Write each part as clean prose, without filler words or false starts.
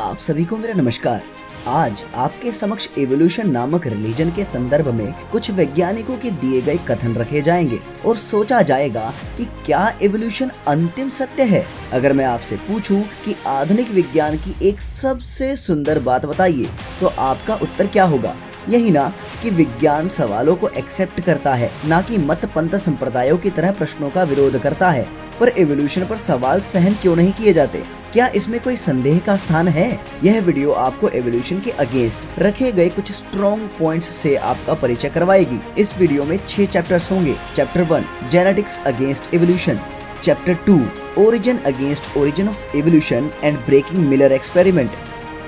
आप सभी को मेरा नमस्कार। आज आपके समक्ष एवोल्यूशन नामक रिलीजन के संदर्भ में कुछ वैज्ञानिकों के दिए गए कथन रखे जाएंगे और सोचा जाएगा कि क्या एवोल्यूशन अंतिम सत्य है। अगर मैं आपसे पूछूं कि आधुनिक विज्ञान की एक सबसे सुंदर बात बताइए, तो आपका उत्तर क्या होगा? यही ना कि विज्ञान सवालों को एक्सेप्ट करता है, ना कि मत पंथ संप्रदायों की तरह प्रश्नों का विरोध करता है। पर एवोल्यूशन पर सवाल सहन क्यों नहीं किए जाते? क्या इसमें कोई संदेह का स्थान है? यह वीडियो आपको एवोल्यूशन के अगेंस्ट रखे गए कुछ स्ट्रॉन्ग पॉइंट्स से आपका परिचय करवाएगी। इस वीडियो में 6 चैप्टर्स होंगे। Chapter 1 genetics against evolution, chapter 2 origin against origin of evolution and breaking Miller experiment,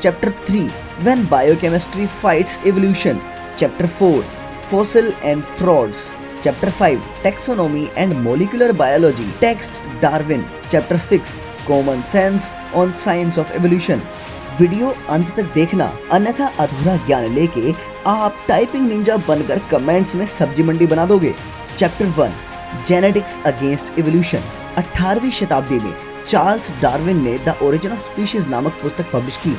chapter 3 when biochemistry fights evolution, chapter 4 fossil and frauds, chapter 5 taxonomy and molecular biology text Darwin, chapter 6 common sense on science of evolution. Video अंत तक देखना, अन्यथा अधूरा ज्ञान लेके आप typing Ninja बनकर comments में सब्जी मंडी बना दोगे। Chapter 1 genetics against evolution. 18वीं शताब्दी में चार्ल्स डार्विन ने द ओरिजिन ऑफ स्पीशीज नामक पुस्तक पब्लिश की,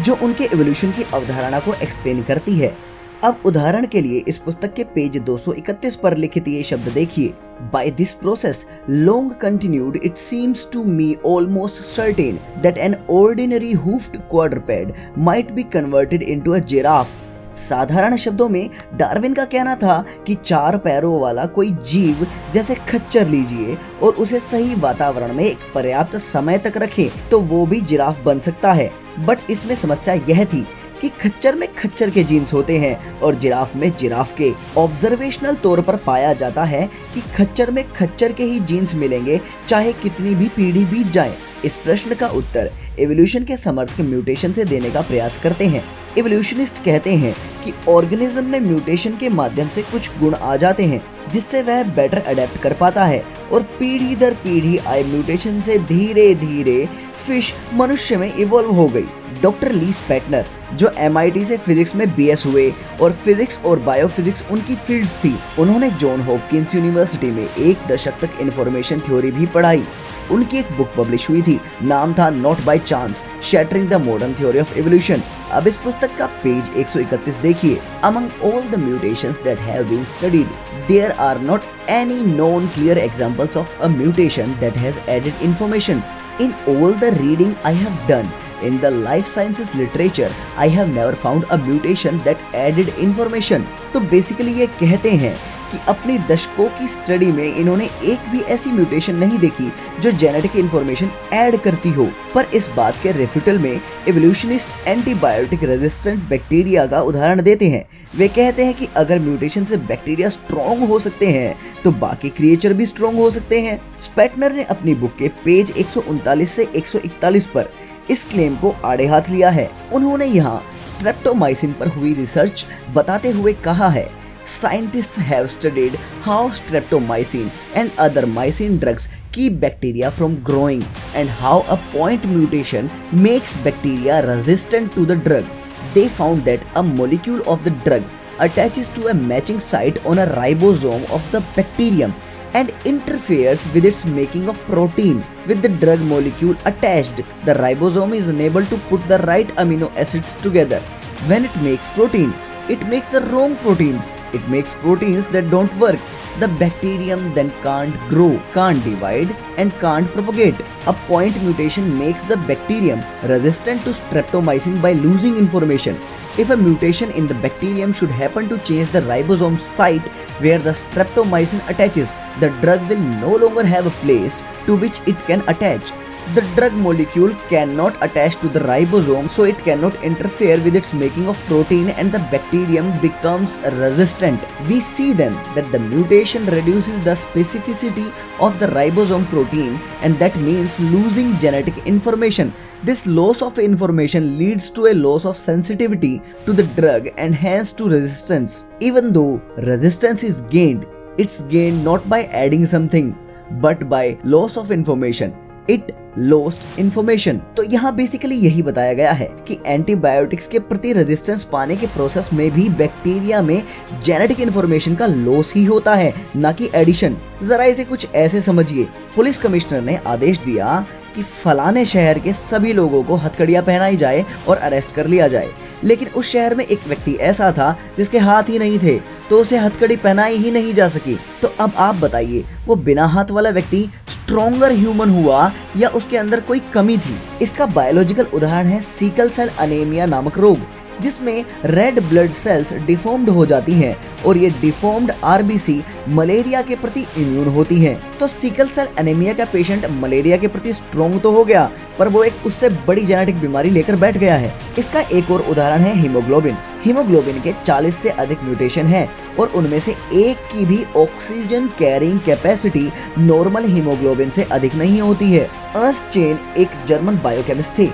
जो उनके एवोल्यूशन की अवधारणा को एक्सप्लेन करती है। अब उदाहरण के लिए इस पुस्तक के पेज 231 पर लिखित ये शब्द देखिए। By this process, long continued, it seems to me almost certain that an ordinary hoofed quadruped might be converted into a giraffe. साधारण शब्दों में डार्विन का कहना था कि 4 पैरों वाला कोई जीव जैसे खच्चर लीजिए और उसे सही वातावरण में एक पर्याप्त समय तक रखें तो वो भी जिराफ बन सकता है। बट इसमें समस्या यह थी कि खच्चर में खच्चर के जीन्स होते हैं और जिराफ में जिराफ के। ऑब्जर्वेशनल तौर पर पाया जाता है कि खच्चर में खच्चर के ही जीन्स मिलेंगे, चाहे कितनी भी पीढ़ी बीत जाए। इस प्रश्न का उत्तर एवोल्यूशन के समर्थक म्यूटेशन से देने का प्रयास करते हैं। एवोल्यूशनिस्ट कहते हैं कि ऑर्गेनिज्म में म्यूटेशन के माध्यम से कुछ गुण आ जाते हैं जिससे वह बेटर अडेप्ट कर पाता है, और पीढ़ी दर पीढ़ी आए म्यूटेशन से धीरे धीरे फिश मनुष्य में इवॉल्व हो गई। डॉक्टर ली स्पैटनर, जो MIT से फिजिक्स में BS हुए और फिजिक्स और बायोफिजिक्स उनकी फील्ड्स थी, उन्होंने जॉन हॉपकिंस यूनिवर्सिटी में 1 दशक तक इंफॉर्मेशन थ्योरी भी पढ़ाई। उनकी एक बुक पब्लिश हुई थी, नाम था not by chance shattering the modern theory of evolution. अब इस पुस्तक का पेज 131 देखिए। Among all the mutations that have been studied, there are not any known clear examples of a mutation that has added information. In all the reading I have done in the life sciences literature, I have never found a mutation that added information. तो basically ये कहते हैं कि अपनी दशकों की study में इन्होंने एक भी ऐसी म्यूटेशन नहीं देखी जो जेनेटिक इंफॉर्मेशन ऐड करती हो। पर इस बात के रेफ्यूटल में एवोल्यूशनिस्ट एंटीबायोटिक रेजिस्टेंट बैक्टीरिया का उदाहरण देते हैं। वे कहते हैं कि अगर म्यूटेशन से बैक्टीरिया स्ट्रॉन्ग हो सकते हैं तो बाकी क्रिएचर भी स्ट्रॉन्ग हो सकते हैं। स्पैटनर ने अपनी बुक के पेज 139 से 141 पर इस क्लेम को आड़े हाथ लिया है। उन्होंने यहाँ स्ट्रेप्टोमाइसिन पर हुई रिसर्च बताते हुए कहा है, Scientists have studied how streptomycin and other mycin drugs keep bacteria from growing and how a point mutation makes bacteria resistant to the drug. They found that a molecule of the drug attaches to a matching site on a ribosome of the bacterium and interferes with its making of protein. With the drug molecule attached, the ribosome is unable to put the right amino acids together. When it makes protein, it makes the wrong proteins. It makes proteins that don't work. The bacterium then can't grow, can't divide, and can't propagate. A point mutation makes the bacterium resistant to streptomycin by losing information. If a mutation in the bacterium should happen to change the ribosome site where the streptomycin attaches, the drug will no longer have a place to which it can attach. The drug molecule cannot attach to the ribosome, so it cannot interfere with its making of protein and the bacterium becomes resistant. We see then that the mutation reduces the specificity of the ribosome protein, and that means losing genetic information. This loss of information leads to a loss of sensitivity to the drug and hence to resistance. Even though resistance is gained, it's gained not by adding something but by loss of information. It lost information. तो यहाँ basically यही बताया गया है कि antibiotics के प्रति resistance पाने के प्रोसेस में भी बैक्टीरिया में जेनेटिक इंफॉर्मेशन का लॉस ही होता है, ना कि एडिशन। जरा इसे कुछ ऐसे समझिए। पुलिस कमिश्नर ने आदेश दिया कि फलाने शहर के सभी लोगों को हथकड़ियां पहनाई जाए और अरेस्ट कर लिया जाए, लेकिन उस शहर में एक व्यक्ति ऐसा था जिसके हाथ ही नहीं थे, तो उसे हथकड़ी पहनाई ही नहीं जा सकी। तो अब आप बताइए, वो बिना हाथ वाला व्यक्ति स्ट्रॉन्गर ह्यूमन हुआ या उसके अंदर कोई कमी थी? इसका बायोलॉजिकल उदाहरण है सिकल सेल अनीमिया नामक रोग, जिसमें रेड ब्लड सेल्स डिफॉर्म्ड हो जाती हैं और ये डिफॉर्म्ड आरबीसी मलेरिया के प्रति इम्यून होती हैं। तो सिकल सेल एनीमिया का पेशेंट मलेरिया के प्रति स्ट्रॉन्ग तो हो गया, पर वो एक उससे बड़ी जेनेटिक बीमारी लेकर बैठ गया है। इसका एक और उदाहरण है हीमोग्लोबिन। हीमोग्लोबिन के 40 से अधिक म्यूटेशन हैं और उनमें से एक की भी oxygen carrying capacity normal haemoglobin से अधिक नहीं होती है। अर्स्ट चेन एक जर्मन बायोकेमिस्ट थे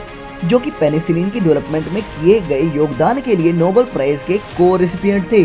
जो कि पेनिसिलिन की डेवलपमेंट में किए गए योगदान के लिए नोबेल प्राइज के को रेसिपिएंट थे।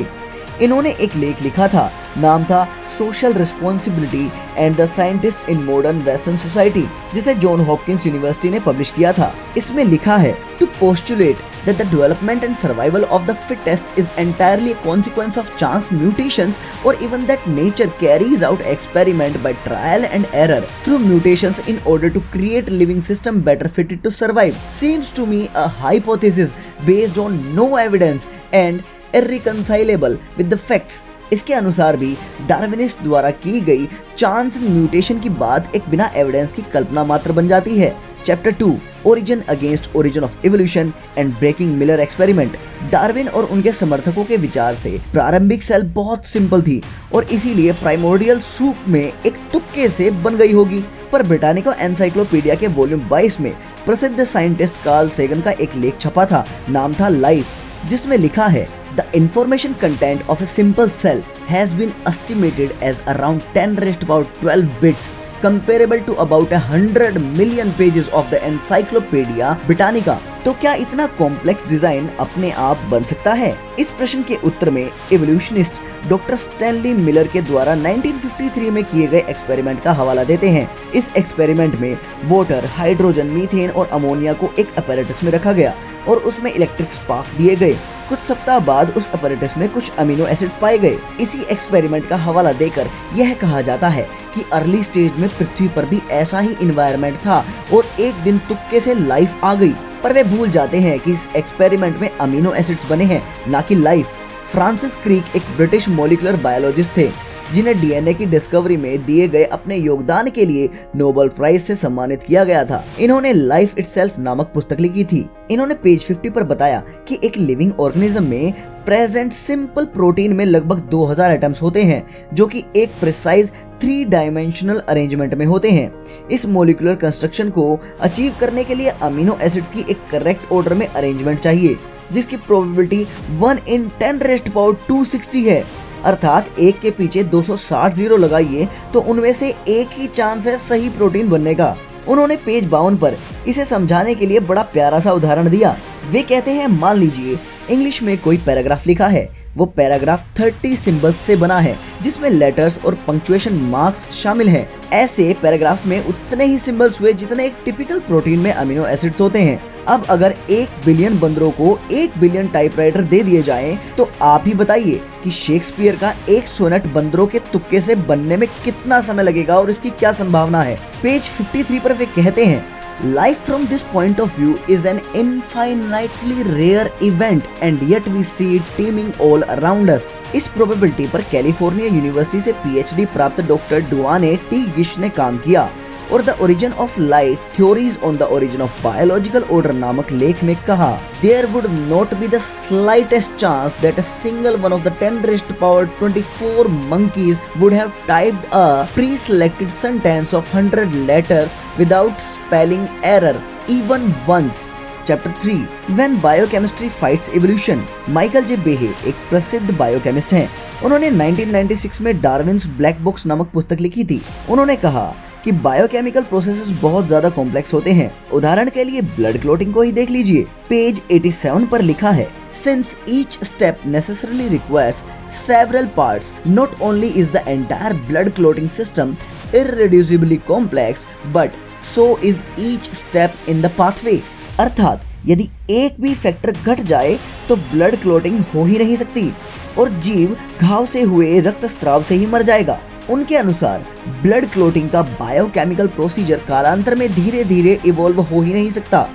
इन्होंने एक लेख लिखा था, नाम था social responsibility and the scientist in modern western society, जिसे जॉन हॉपकिंस यूनिवर्सिटी ने पब्लिश किया था। इसमें लिखा है, to postulate that the development and survival of the fittest is entirely a consequence of chance mutations, or even that nature carries out experiment by trial and error through mutations in order to create living system better fitted to survive, seems to me a hypothesis based on no evidence and irreconcilable with the facts। इसके अनुसार भी डार्विनिस्ट द्वारा की गई chance mutation की बात एक बिना एविडेंस की कल्पना मात्र बन जाती है। Chapter 2 origin against origin of evolution and breaking Miller experiment. Darwin और उनके समर्थकों के विचार से प्रारंभिक सेल बहुत सिंपल थी और इसीलिए प्राइमोर्डियल सूप में एक तुक्के से बन गई होगी, पर ब्रिटानिका एनसाइक्लोपीडिया के वॉल्यूम 22 में प्रसिद्ध साइंटिस्ट कार्ल सेगन का एक लेख छपा था, नाम था लाइफ, जिसमें लिखा है, The information content of a simple cell has been estimated as around 10⁻12 bits, comparable to about 100 million pages of the Encyclopedia Britannica। तो क्या इतना कॉम्प्लेक्स डिजाइन अपने आप बन सकता है? इस प्रश्न के उत्तर में एवोल्यूशनिस्ट डॉक्टर स्टैनली मिलर के द्वारा 1953 में किए गए एक्सपेरिमेंट का हवाला देते हैं। इस एक्सपेरिमेंट में वाटर, हाइड्रोजन, मीथेन और अमोनिया को एक अपैरेटस में रखा गया और उसमें इलेक्ट्रिक स्पार्क दिए गए। कुछ सप्ताह बाद उस अपैरेटस में कुछ अमीनो एसिड्स पाए गए। इसी एक्सपेरिमेंट का हवाला देकर यह कहा जाता है कि अर्ली स्टेज में पृथ्वी पर भी ऐसा ही इन्वायरमेंट था और एक दिन तुक्के से लाइफ आ गई, पर वे भूल जाते हैं कि इस एक्सपेरिमेंट में अमीनो एसिड्स बने हैं, ना कि लाइफ। फ्रांसिस क्रिक एक ब्रिटिश मॉलिक्यूलर बायोलॉजिस्ट थे जिन्हें डीएनए की डिस्कवरी में दिए गए अपने योगदान के लिए नोबेल प्राइज से सम्मानित किया गया था। इन्होंने लाइफ इटसेल्फ नामक पुस्तक लिखी थी। इन्होंने पेज 50 पर बताया कि एक लिविंग ऑर्गेनिज्म में प्रेजेंट सिंपल प्रोटीन में लगभग 2000 एटम्स होते हैं जो कि एक प्रिसाइज 3 डायमेंशनल अरेंजमेंट में होते हैं। इस मॉलिक्यूलर कंस्ट्रक्शन को अचीव करने के लिए अमीनो एसिड्स की एक करेक्ट ऑर्डर में अरेंजमेंट चाहिए, जिसकी प्रोबेबिलिटी 1 in 10⁻260 है। अर्थात एक के पीछे 260 जीरो लगाइए तो उनमें से एक ही चांस है सही प्रोटीन बनने का। उन्होंने पेज 52 पर इसे समझाने के लिए बड़ा प्यारा सा उदाहरण दिया। वे कहते हैं, मान लीजिए इंग्लिश में कोई पैराग्राफ लिखा है, वो पैराग्राफ 30 सिंबल्स से बना है जिसमें लेटर्स और पंक्चुएशन मार्क्स शामिल हैं। ऐसे पैराग्राफ में उतने ही सिंबल्स हुए जितने एक टिपिकल प्रोटीन में अमीनो एसिड्स होते हैं। अब अगर 1 बिलियन बंदरों को 1 बिलियन टाइपराइटर दे दिए जाएं, तो आप ही बताइए कि शेक्सपियर का एक सोनेट बंदरों के तुक्के से बनने में कितना समय लगेगा और इसकी क्या संभावना है। पेज 53 पर वे कहते हैं, Life from this point of view is an infinitely rare event and yet we see it teeming all around us। इस प्रोबेबिलिटी पर कैलिफोर्निया यूनिवर्सिटी से पीएचडी प्राप्त डॉक्टर डुआने टी गिश ने काम किया और the origin of life theories on the origin of biological order नामक लेख में कहा, There would not be the slightest chance that a single one of the 10⁻24 monkeys would have typed a pre-selected sentence of 100 letters without spelling error even once। Chapter 3 When Biochemistry Fights Evolution। Michael J Behe एक प्रसिद्ध biochemist हैं। उन्होंने 1996 में Darwin's black box नामक पुस्तक लिखी थी। उन्होंने कहा कि बायोकेमिकल प्रोसेसेस बहुत ज्यादा कॉम्प्लेक्स होते हैं। उदाहरण के लिए ब्लड क्लॉटिंग को ही देख लीजिए। पेज 87 पर लिखा है, Since each step necessarily requires several parts, not only is the entire blood clotting system irreducibly complex, but so is each step in the pathway। अर्थात यदि एक भी फैक्टर घट जाए तो ब्लड क्लॉटिंग हो ही नहीं सकती और जीव घाव से हुए रक्तस्राव से ही मर जाएगा। उनके अनुसार ब्लड क्लोटिंग का बायोकेमिकल प्रोसीजर कालांतर में धीरे धीरे इवॉल्व हो ही नहीं सकता।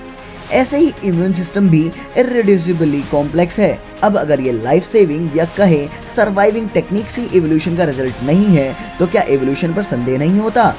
ऐसे ही इम्यून सिस्टम भी इररिड्यूसिबली कॉम्प्लेक्स है। अब अगर ये लाइफ सेविंग या कहे सर्वाइविंग टेक्निक से एवोल्यूशन का रिजल्ट नहीं है तो क्या एवोल्यूशन पर संदेह नहीं होता।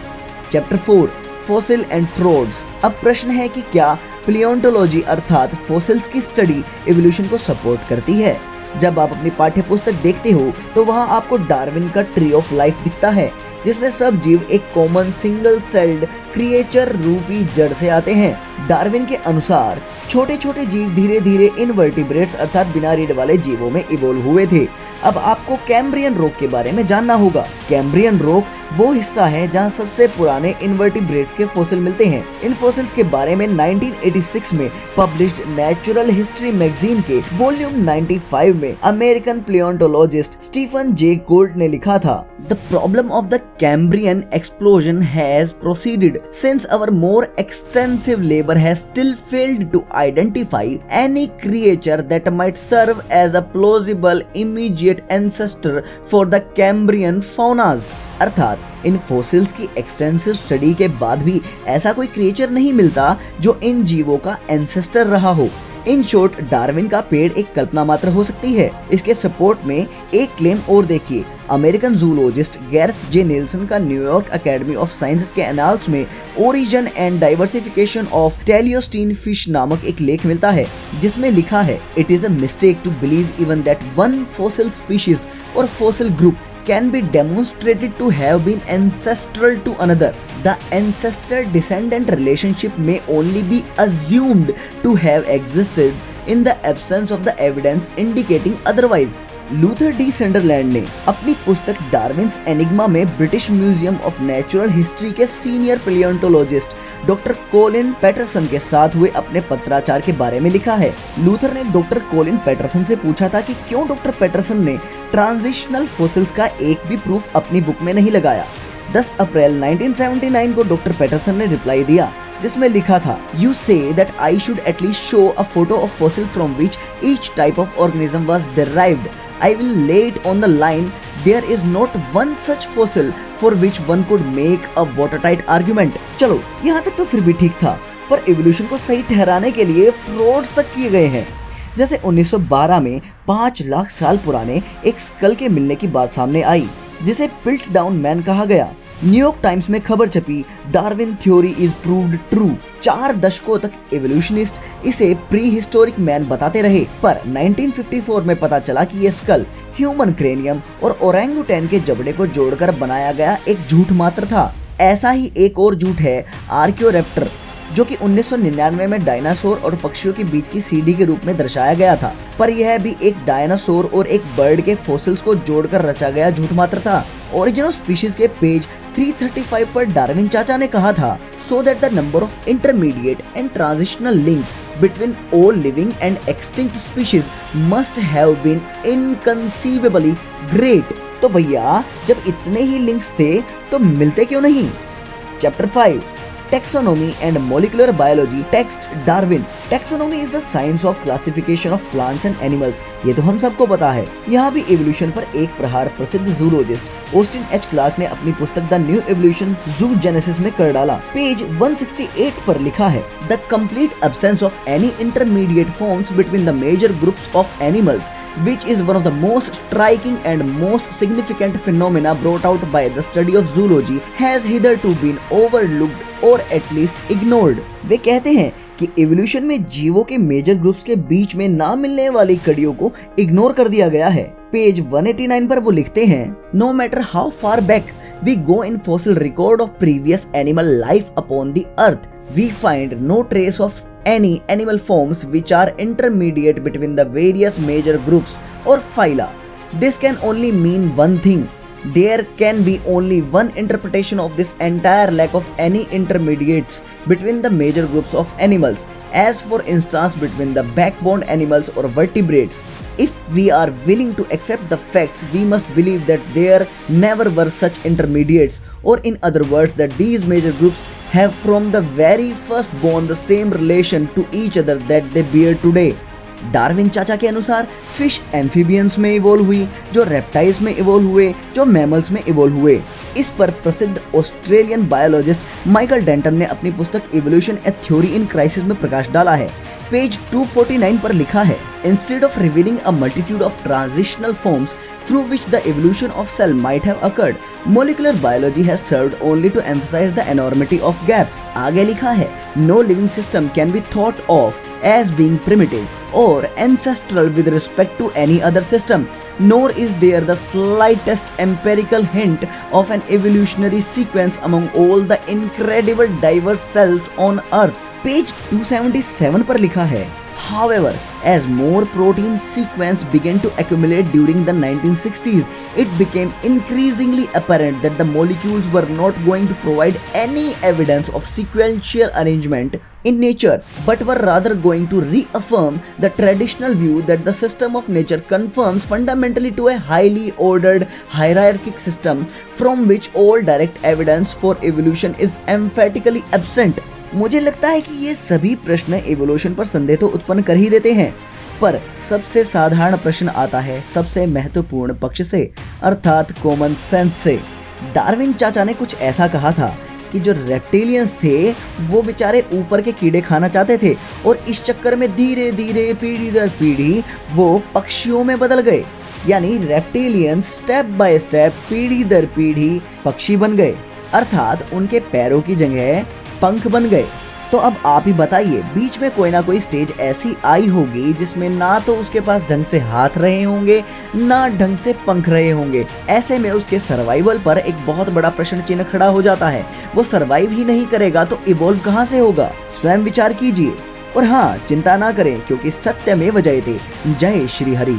Chapter 4 fossil and frauds. अब प्रश्न है कि क्या प्लियोन्टोलॉजी अर्थात फॉसिल्स की स्टडी एवोल्यूशन को सपोर्ट करती है। जब आप अपनी पाठ्य पुस्तक देखते हो तो वहाँ आपको डार्विन का ट्री ऑफ लाइफ दिखता है, जिसमें सब जीव एक कॉमन सिंगल सेल्ड क्रिएचर रूपी जड़ से आते हैं। डार्विन के अनुसार छोटे छोटे जीव धीरे धीरे इनवर्टिब्रेट्स अर्थात बिना रीढ़ वाले जीवों में इवोल्व हुए थे। अब आपको कैम्ब्रियन रॉक के बारे में जानना होगा। कैम्ब्रियन रॉक वो हिस्सा है जहां सबसे पुराने इनवर्टिब्रेट्स के फॉसिल मिलते हैं। इन फॉसिल्स के बारे में 1986 में पब्लिश्ड नेचुरल हिस्ट्री मैगजीन के वॉल्यूम 95 में American palaeontologist Stephen J Gould ने लिखा था, the problem of the Cambrian explosion has proceeded since our more extensive labour has still failed to identify any creature that might serve as a plausible immediate ancestor for the Cambrian faunas. अर्थात इन fossils की extensive study के बाद भी ऐसा कोई creature नहीं मिलता जो इन जीवों का एंसेस्टर रहा हो। इन शॉर्ट डार्विन का पेड़ एक कल्पना मात्र हो सकती है। इसके सपोर्ट में एक क्लेम और देखिए। American zoologist Gareth J Nelson का न्यूयॉर्क एकेडमी ऑफ साइंसेस के एनाल्स में origin and diversification of teleostean fish नामक एक लेख मिलता है, जिसमें लिखा है, it is a mistake to believe even that one fossil species और fossil group can be demonstrated to have been ancestral to another. The ancestor-descendant relationship may only be assumed to have existed in the absence of the evidence indicating otherwise. Luther D Sunderland ने अपनी पुस्तक Darwin's enigma में British museum of natural history के senior पैलियोंटोलॉजिस्ट doctor Colin Patterson के साथ हुए अपने पत्राचार के बारे में लिखा है। लूथर ने डॉक्टर कोलिन पैटरसन से पूछा था कि क्यों डॉक्टर पैटरसन ने ट्रांजिशनल फॉसिल्स का एक भी प्रूफ अपनी बुक में नहीं लगाया। 10 अप्रैल 1979 को डॉक्टर पैटरसन ने रिप्लाई दिया, जिसमें लिखा था, you say that I should at least show a photo of fossil from which each type of organism was derived. I will lay it on the line, there is not one such fossil for which one could make a watertight argument. चलो यहाँ तक तो फिर भी ठीक था, पर evolution को सही ठहराने के लिए फ्रॉड्स तक किए गए हैं। जैसे 1912 में 5 लाख साल पुराने एक स्कल के मिलने की बात सामने आई, जिसे पिल्ट डाउन मैन कहा गया। न्यूयॉर्क टाइम्स में खबर छपी, Darwin theory is proved true. 4 दशकों तक एवोल्यूशनिस्ट इसे प्री हिस्टोरिक मैन बताते रहे, पर 1954 में पता चला कि ये स्कल ह्यूमन क्रेनियम और ओरेंगुटैन के जबड़े को जोड़कर बनाया गया एक झूठ मात्र था। ऐसा ही एक और झूठ है आर्कियोरेप्टर, जो कि 1999 में डायनासोर और पक्षियों के बीच की सीढ़ी के रूप में दर्शाया गया था, पर यह भी एक डायनासोर और एक बर्ड के फॉसिल्स को जोड़कर रचा गया झूठ मात्र था। ओरिजिन ऑफ स्पीशीज के पेज 335 पर डार्विन चाचा ने कहा था, so that the number of intermediate and transitional links between all living and extinct species must have been inconceivably great। तो भैया जब इतने ही लिंक्स थे तो मिलते क्यों नहीं। Chapter 5 Taxonomy and Molecular Biology Text Darwin। Taxonomy is the science of classification of plants and animals। ये तो हम सबको पता है। यहाँ भी एवोल्यूशन पर एक प्रहार प्रसिद्ध जूलॉजिस्ट ऑस्टिन एच क्लार्क ने अपनी पुस्तक द न्यू एवोल्यूशन जूजेनेसिस में कर डाला। पेज 168 पर लिखा है, the complete absence of any intermediate forms between the major groups of animals which is one of the most striking and most significant phenomena brought out by the study of zoology has hitherto been overlooked or at least ignored। वे कहते हैं कि evolution में जीवों के major groups के बीच में ना मिलने वाली कड़ियों को इग्नोर कर दिया गया है। पेज 189 पर वो लिखते हैं, no matter how far back we go in fossil record of previous animal life upon the earth, we find no trace of any animal forms which are intermediate between the various major groups or phyla। This can only mean one thing, there can be only one interpretation of this entire lack of any intermediates between the major groups of animals, as for instance between the backboned animals or vertebrates। If we are willing to accept the facts, we must believe that there never were such intermediates, or in other words that these major groups have from the very first born the same relation to each other that they bear today। Darwin चाचा के अनुसार fish amphibians में evolve हुई, जो reptiles में evolve हुए, जो mammals में इवोल्व हुए। इस पर प्रसिद्ध ऑस्ट्रेलियन बायोलॉजिस्ट माइकल डेंटन ने अपनी पुस्तक evolution A theory in crisis में प्रकाश डाला है। पेज 249 पर लिखा है, instead of revealing a multitude of transitional forms through which the evolution of cell might have occurred, molecular biology has served only to emphasize the enormity of gap. आगे लिखा है, no living system can be thought of as being primitive or ancestral with respect to any other system, nor is there the slightest empirical hint of an evolutionary sequence among all the incredible diverse cells on earth. Page 277 पर लिखा है, however, as more protein sequence began to accumulate during the 1960s, it became increasingly apparent that the molecules were not going to provide any evidence of sequential arrangement in nature, but were rather going to reaffirm the traditional view that the system of nature conforms fundamentally to a highly ordered hierarchic system from which all direct evidence for evolution is emphatically absent. मुझे लगता है कि ये सभी प्रश्न evolution पर संदेह तो उत्पन्न कर ही देते हैं, पर सबसे साधारण प्रश्न आता है सबसे महत्वपूर्ण पक्ष से, अर्थात कॉमन सेंस से। डार्विन चाचा ने कुछ ऐसा कहा था कि जो रेप्टिलियंस थे वो बेचारे ऊपर के कीड़े खाना चाहते थे और इस चक्कर में धीरे धीरे पीढ़ी दर पीढ़ी वो पक्षियों में बदल गए, यानी रेप्टिलियंस स्टेप बाय स्टेप पीढ़ी दर पीढ़ी पक्षी बन गए, अर्थात उनके पैरों की जगह पंख बन गए। तो अब आप ही बताइए, बीच में कोई ना कोई स्टेज ऐसी आई होगी जिसमें ना तो उसके पास ढंग से हाथ रहे होंगे ना ढंग से पंख रहे होंगे। ऐसे में उसके सर्वाइवल पर एक बहुत बड़ा प्रश्न चिन्ह खड़ा हो जाता है। वो सर्वाइव ही नहीं करेगा तो इवॉल्व कहाँ से होगा? स्वयं विचार कीजिए और हाँ, चिंता ना करें क्योंकि सत्यमेव जयते। जय श्री हरि।